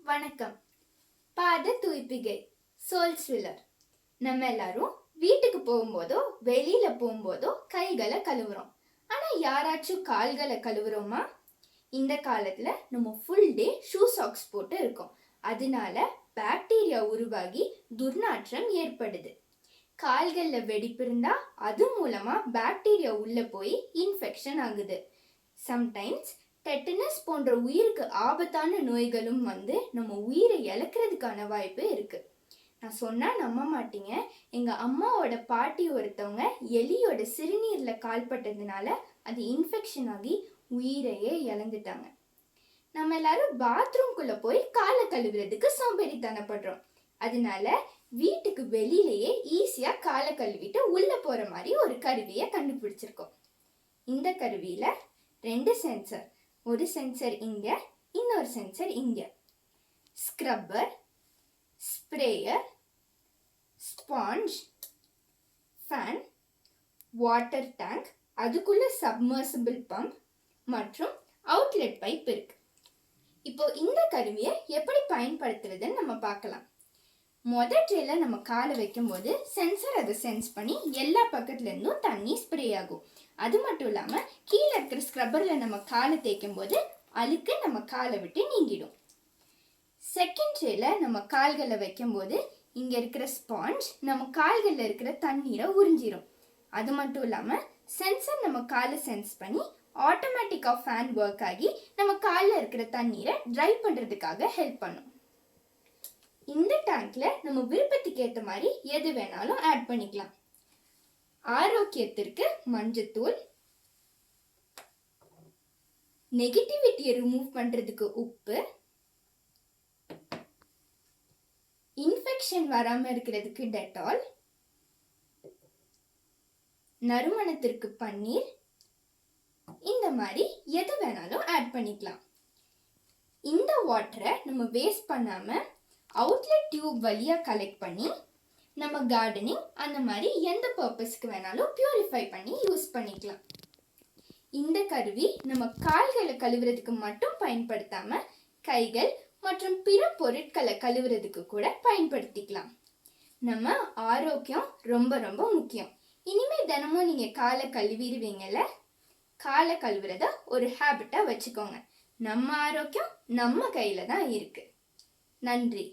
வணக்கம். பாத தூய்ப்பிகை சோல் ஸ்வில்லர். நம்ம எல்லாரும் வீட்டுக்கு போகும்போதோ வெளியில போகும்போதோ கைகளை கழுவுறோம். ஆனா யாராச்சும் கால்களை கழுவுறோமா? இந்த காலத்துல நம்ம ஃபுல் டே ஷூ சாக்ஸ் போட்டு இருக்கோம். அதனால பாக்டீரியா உருவாகி துர்நாற்றம் ஏற்படுது. கால்கள்ல வெடிப்பு இருந்தா அது மூலமா பாக்டீரியா உள்ள போய் இன்ஃபெக்ஷன் ஆகுது. சம்டைம்ஸ் டெட்டனஸ் போன்ற உயிருக்கு ஆபத்தான நோய்களும் நம்ம உயிரை இழக்கிறதுக்கான வாய்ப்பு இருக்கு. நான் சொன்னா நம்ப மாட்டீங்க, எங்க அம்மாவோட பாட்டி ஒருத்தவங்க எலியோட சிறுநீர்ல கால்பட்டதுனால அது இன்ஃபெக்ஷன் ஆகி உயிரையே இழந்துட்டாங்க. நம்ம எல்லாரும் பாத்ரூம்குள்ள போய் காலை கழுவுறதுக்கு சோம்பேறித்தனப்படுறோம். அதனால வீட்டுக்கு வெளியிலேயே ஈஸியா காலை கழுவிட்டு உள்ள போற மாதிரி ஒரு கருவியை கண்டுபிடிச்சிருக்கோம். இந்த கருவியில 2 சென்சர், ஒரு சென்சர் இங்க, இன்னொரு சென்சர் இங்க. Scrubber, sprayer, sponge, fan, water tank, அதுக்குள்ள சப்மர்சிபிள் பம்ப் மற்றும் அவுட்லெட் பைப் இருக்கு. இப்போ இந்த கருவியை எப்படி பயன்படுத்துறதுன்னு நம்ம பார்க்கலாம். ட்ரேல நம்ம காலை வைக்கும் போது சென்சர் அதை சென்ஸ் பண்ணி எல்லா பக்கத்துல இருந்தும் தண்ணி ஸ்ப்ரே ஆகும். அது மட்டும் இல்லாம கீழே இருக்கிற ஸ்க்ரப்பர்ல நம்ம காலை தேய்க்கும் போது அழுக்கு நம்ம காலை விட்டு நீங்கிடும். செகண்ட் ட்ரேல நம்ம கால்களை வைக்கும் போது இங்க இருக்கிற ஸ்பாஞ்ச் நம்ம கால்கள்ல இருக்கிற தண்ணீரை உறிஞ்சிடும். அது மட்டும் இல்லாம சென்சர் நம்ம காலை சென்ஸ் பண்ணி ஆட்டோமேட்டிக்கா ஃபேன் ஒர்க் ஆகி நம்ம காலில் இருக்கிற தண்ணீரை ட்ரை பண்றதுக்காக ஹெல்ப் பண்ணும். இந்த டேங்க்ல நம்ம விருப்பத்துக்கு ஏற்ற மாதிரி எது வேணாலும் ஆட் பண்ணிக்கலாம். ஆரோக்கியத்திற்கு மஞ்சத்தூள், நெகட்டிவிட்டியை ரிமூவ் பண்றதுக்கு உப்பு, இன்ஃபெக்ஷன் வராம இருக்கிறதுக்கு டெட்டால், நறுமணத்திற்கு பன்னீர், இந்த மாதிரி எது வேணாலும் ஆட் பண்ணிக்கலாம். இந்த வாட்டரை நம்ம வேஸ்ட் பண்ணாம அவுட்லெட் டியூப் வழியா கலெக்ட் பண்ணி நம்ம கார்டனிங் அந்த மாதிரி எந்த பர்பஸ்க்கு வேணாலும் பியூரிஃபை பண்ணி யூஸ் பண்ணிக்கலாம். இந்த கருவி நம்ம கால்களை கழுவுறதுக்கு மட்டும் பயன்படுத்தாம கைகள் மற்றும் பிற பொருட்களை கழுவுறதுக்கு கூட பயன்படுத்திக்கலாம். நம்ம ஆரோக்கியம் ரொம்ப ரொம்ப முக்கியம். இனிமே தினமும் நீங்க காலை கழுவிடுவீங்கல்ல, காலை கழுவுறத ஒரு ஹேபிட்டா வச்சுக்கோங்க. நம்ம ஆரோக்கியம் நம்ம கையில தான் இருக்கு. நன்றி.